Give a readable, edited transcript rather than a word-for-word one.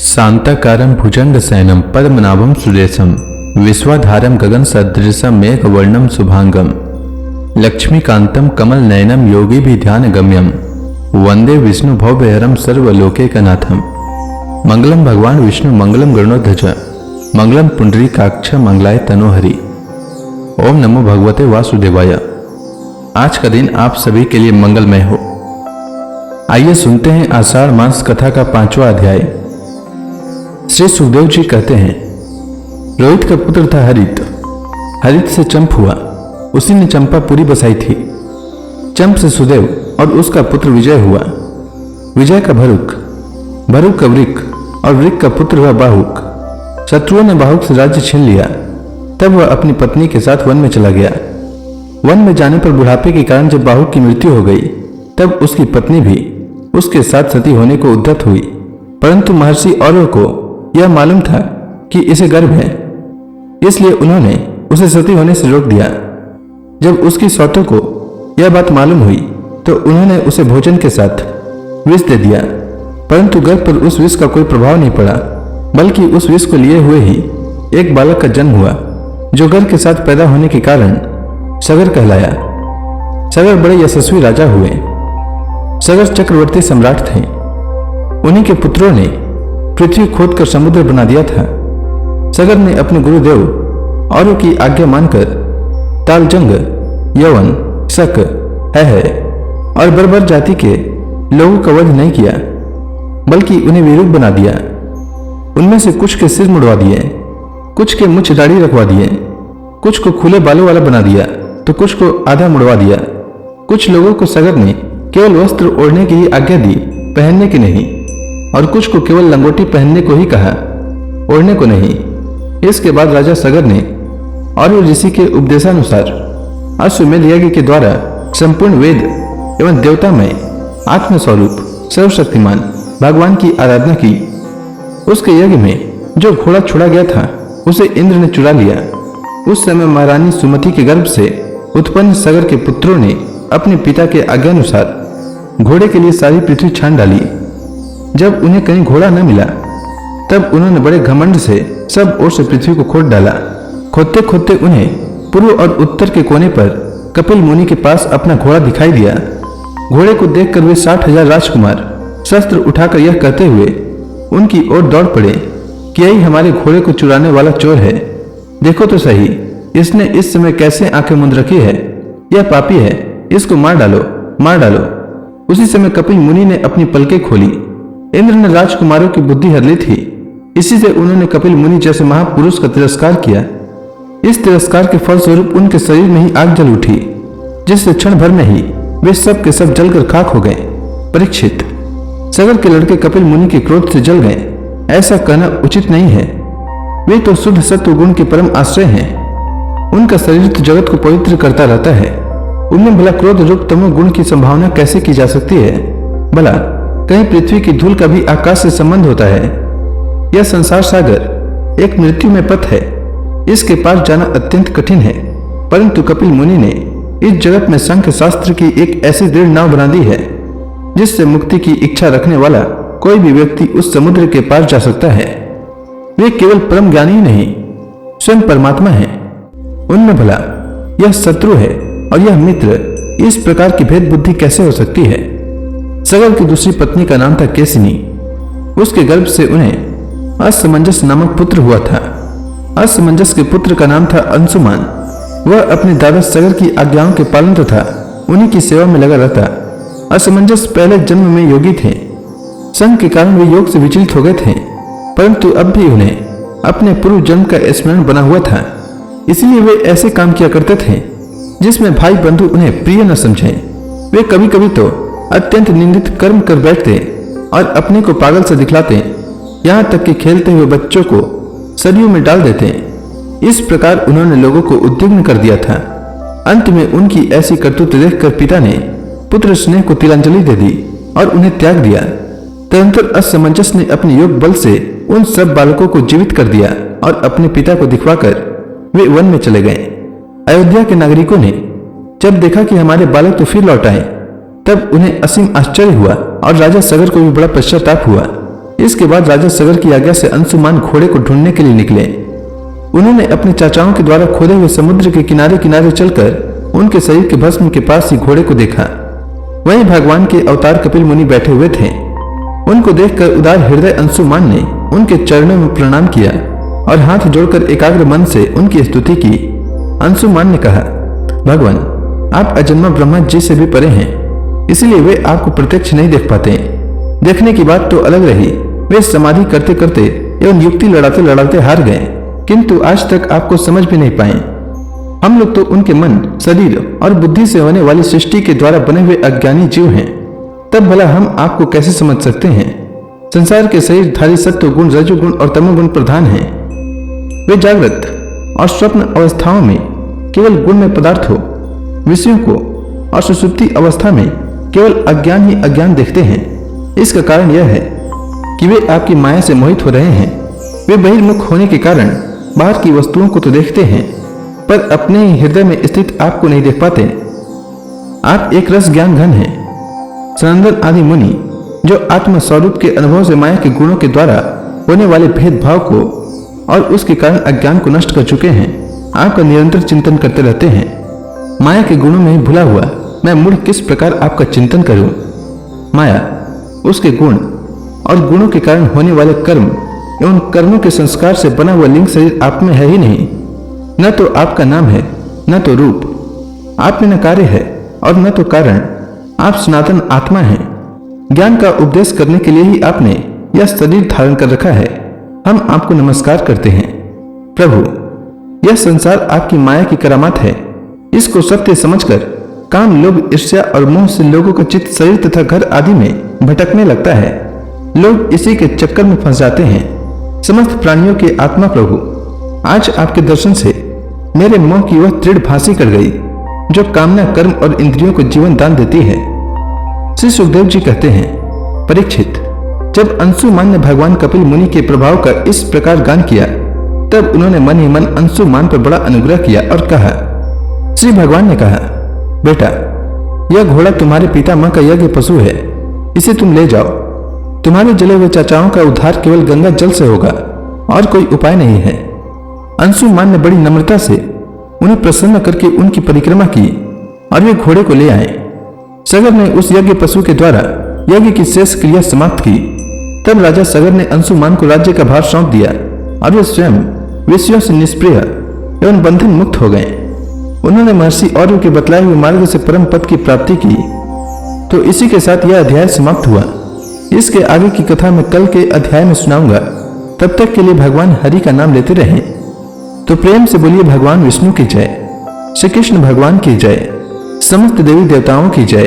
शांताकारं भुजंगशयनं पद्मनाभं सुरेशं विश्वाधारं गगनसदृशं मेघवर्णं शुभांगं लक्ष्मीकान्तं कमलनयनं योगिभिर्ध्यानगम्यं वंदे विष्णु भवभयहरं सर्वलोकैकनाथं। मंगलम भगवान विष्णु मंगलम गरुड़ध्वज मंगलम पुंडरीकाक्ष मंगलाय तनोहरि। ओम नमो भगवते वासुदेवाय। आज का दिन आप सभी के लिए मंगलमय हो। आइए सुनते हैं आषाढ़ मास कथा का 5वां अध्याय। श्री सुखदेव जी कहते हैं, रोहित का पुत्र था हरित। हरित से चंप हुआ, उसी ने चंपापुरी बसाई थी। चंप से सुदेव और उसका पुत्र विजय हुआ। विजय का भरुक, भरुक का वृक और वृक का पुत्र हुआ बाहुक। शत्रुओं ने बाहुक से राज्य छीन लिया। तब वह अपनी पत्नी के साथ वन में चला गया। वन में जाने पर बुढ़ापे के कारण जब बाहुक की मृत्यु हो गई, तब उसकी पत्नी भी उसके साथ सती होने को उद्यत हुई। परंतु महर्षि औरों को यह मालूम था कि इसे गर्भ है, इसलिए उन्होंने उसे सती होने से रोक दिया। जब उसकी सौतों को यह बात मालूम हुई तो उन्होंने उसे भोजन के साथ विष दे दिया। परंतु गर्भ पर उस विष का कोई प्रभाव नहीं पड़ा, बल्कि उस विष को लिए हुए ही एक बालक का जन्म हुआ, जो गर्भ के साथ पैदा होने के कारण सगर कहलाया। सगर बड़े यशस्वी राजा हुए। सगर चक्रवर्ती सम्राट थे। उन्हीं के पुत्रों ने पृथ्वी खोदकर समुद्र बना दिया था। सगर ने अपने गुरुदेव औरों की आज्ञा मानकर तालजंग, यवन, शक, है और बर्बर जाति के लोगों का वध नहीं किया, बल्कि उन्हें विरूप बना दिया। उनमें से कुछ के सिर मुड़वा दिए, कुछ के मुछ दाढ़ी रखवा दिए, कुछ को खुले बालों वाला बना दिया तो कुछ को आधा मुड़वा दिया। कुछ लोगों को सगर ने केवल वस्त्र ओढ़ने की ही आज्ञा दी, पहनने की नहीं, और कुछ को केवल लंगोटी पहनने को ही कहा, ओढ़ने को नहीं। इसके बाद राजा सगर ने और ऋषि के उपदेशानुसार अश्वमेध यज्ञ के द्वारा संपूर्ण वेद एवं देवतामय आत्मस्वरूप सर्वशक्तिमान भगवान की आराधना की। उसके यज्ञ में जो घोड़ा छुड़ा गया था उसे इंद्र ने चुरा लिया। उस समय महारानी सुमति के गर्भ से उत्पन्न सगर के पुत्रों ने अपने पिता के आज्ञानुसार घोड़े के लिए सारी पृथ्वी छान डाली। जब उन्हें कहीं घोड़ा न मिला, तब उन्होंने बड़े घमंड से सब ओर से पृथ्वी को खोद डाला। खोदते खोदते उन्हें पूर्व और उत्तर के कोने पर कपिल मुनि के पास अपना घोड़ा दिखाई दिया। घोड़े को देखकर वे 60,000 राजकुमार शस्त्र उठाकर यह कहते हुए उनकी ओर दौड़ पड़े कि यही हमारे घोड़े को चुराने वाला चोर है। देखो तो सही, इसने इस समय कैसे आंखें मूंद रखी है। यह पापी है, इसको मार डालो, मार डालो। उसी समय कपिल मुनि ने अपनी पलकें खोली। इंद्र ने राजकुमारों की बुद्धि हर ली थी। इसी से उन्होंने कपिल मुनि जैसे महापुरुष का तिरस्कार किया। इस तिरस्कार के फलस्वरूप उनके शरीर में ही आग जल उठी, जिससे क्षण भर में ही वे सब के सब जलकर खाक हो गए। परीक्षित, सगर के लड़के कपिल मुनि के क्रोध से जल गए, ऐसा कहना उचित नहीं है। वे तो शुद्ध सत्व गुण के परम आश्रय हैं। उनका शरीर तो जगत को पवित्र करता रहता है। उनमें भला क्रोध रूप तमो गुण की संभावना कैसे की जा सकती है? भला कहीं पृथ्वी की धूल का भी आकाश से संबंध होता है? यह संसार सागर एक मृत्यु में पथ है, इसके पास जाना अत्यंत कठिन है। परंतु कपिल मुनि ने इस जगत में सांख्य शास्त्र की एक ऐसी दृढ़ नाव बना दी है, जिससे मुक्ति की इच्छा रखने वाला कोई भी व्यक्ति उस समुद्र के पास जा सकता है। वे केवल परम ज्ञानी ही नहीं, स्वयं परमात्मा है। उनमें भला यह शत्रु है और यह मित्र, इस प्रकार की भेद बुद्धि कैसे हो सकती है? सगर की दूसरी पत्नी का नाम था केसिनी। उसके गर्भ से उन्हें असमंजस नामक पुत्र हुआ था। असमंजस के पुत्र का नाम था अंशुमान। वह अपने दादा सगर की आज्ञाओं के पालन तथा उन्हीं की सेवा में लगा रहता। असमंजस पहले जन्म में योगी थे। संग के कारण वे योग से विचलित हो गए थे, परंतु अब भी उन्हें अपने पूर्व जन्म का स्मरण बना हुआ था। इसलिए वे ऐसे काम किया करते थे जिसमें भाई बंधु उन्हें प्रिय न समझे। वे कभी कभी तो अत्यंत निंदित कर्म कर बैठते और अपने को पागल से दिखलाते, यहाँ तक कि खेलते हुए बच्चों को सरयू में डाल देते। इस प्रकार उन्होंने लोगों को उद्विग्न कर दिया था। अंत में उनकी ऐसी करतूत देखकर पिता ने पुत्र स्नेह को तिलांजलि दे दी और उन्हें त्याग दिया। तदंतर असमंजस ने अपने योग बल से उन सब बालकों को जीवित कर दिया और अपने पिता को दिखवाकर वे वन में चले गए। अयोध्या के नागरिकों ने जब देखा कि हमारे बालक तो फिर लौट आए, तब उन्हें असीम आश्चर्य हुआ और राजा सगर को भी बड़ा पश्चाताप हुआ। इसके बाद राजा सगर की आज्ञा से अंशुमान घोड़े को ढूंढने के लिए निकले। उन्होंने अपने चाचाओं के द्वारा खोदे हुए समुद्र के किनारे किनारे चलकर उनके शरीर के भस्म के पास ही घोड़े को देखा। वहीं भगवान के अवतार कपिल मुनि बैठे हुए थे। उनको देखकर उदार हृदय अंशुमान ने उनके चरणों में प्रणाम किया और हाथ जोड़कर एकाग्र मन से उनकी स्तुति की। अंशुमान ने कहा, भगवान, आप अजन्मा ब्रह्मा जी से भी परे हैं, इसलिए वे आपको प्रत्यक्ष नहीं देख पाते। देखने की बात तो अलग रही, वे समाधि करते करते एवं युक्ति लड़ाते लड़ाते हार गए, किंतु आज तक आपको समझ भी नहीं पाए। हम लोग तो उनके मन, शरीर और बुद्धि से होने वाली सृष्टि के द्वारा बने हुए अज्ञानी जीव हैं, तब भला हम आपको कैसे समझ सकते हैं। संसार के शरीरधारी सत्व गुण, रजोगुण और तमोगुण प्रधान हैं। वे जागृत और स्वप्न अवस्थाओं में केवल गुणमय पदार्थों, विषयों को और सुषुप्ति अवस्था में केवल अज्ञान ही अज्ञान देखते हैं। इसका कारण यह है कि वे आपकी माया से मोहित हो रहे हैं। वे बहिर्मुख होने के कारण बाहर की वस्तुओं को तो देखते हैं, पर अपने ही हृदय में स्थित आपको नहीं देख पाते। आप एक रस ज्ञान घन हैं। सनंदन आदि मुनि जो आत्म स्वरूप के अनुभव से माया के गुणों के द्वारा होने वाले भेदभाव को और उसके कारण अज्ञान को नष्ट कर चुके हैं, आपका निरंतर चिंतन करते रहते हैं। माया के गुणों में भुला हुआ मैं मूढ़ किस प्रकार आपका चिंतन करूं। माया, उसके गुण और गुणों के कारण होने वाले कर्म एवं कर्मों के संस्कार से बना हुआ लिंग शरीर आप में है ही नहीं। न तो आपका नाम है, न तो रूप। आप में न कार्य है और न तो कारण। आप सनातन आत्मा हैं। ज्ञान का उपदेश करने के लिए ही आपने यह शरीर धारण कर रखा है। हम आपको नमस्कार करते हैं। प्रभु, यह संसार आपकी माया की करामात है। इसको सत्य समझकर काम, लोभ, ईर्ष्या और मोह से लोगों का चित्त शरीर तथा घर आदि में भटकने लगता है। लोग इसी के चक्कर में फंस जाते हैं। समस्त प्राणियों के आत्मा प्रभु, आज आपके दर्शन से मेरे मोह की वह दृढ़ फांसी कर गई जो कामना, कर्म और इंद्रियों को जीवन दान देती है। श्री सुखदेव जी कहते हैं, परीक्षित, जब अंशुमान ने भगवान कपिल मुनि के प्रभाव का इस प्रकार गान किया, तब उन्होंने मन ही मन अंशुमान पर बड़ा अनुग्रह किया और कहा। श्री भगवान ने कहा, बेटा, यह घोड़ा तुम्हारे पितामह का यज्ञ पशु है, इसे तुम ले जाओ। तुम्हारे जले हुए चाचाओं का उद्धार केवल गंगा जल से होगा और कोई उपाय नहीं है। अंशुमान ने बड़ी नम्रता से उन्हें प्रसन्न करके उनकी परिक्रमा की और वे घोड़े को ले आए। सगर ने उस यज्ञ पशु के द्वारा यज्ञ की शेष क्रिया समाप्त की। तब राजा सगर ने अंशुमान को राज्य का भार सौंप दिया और वे स्वयं विषयों से निष्प्रिय एवं बंधन मुक्त हो गए। उन्होंने महर्षि और के बतलाए हुए मार्ग से परम पद की प्राप्ति की। तो इसी के साथ यह अध्याय समाप्त हुआ। इसके आगे की कथा मैं कल के अध्याय में सुनाऊंगा। तब तक के लिए भगवान हरि का नाम लेते रहें। तो प्रेम से बोलिए भगवान विष्णु की जय, श्री कृष्ण भगवान की जय, समस्त देवी देवताओं की जय।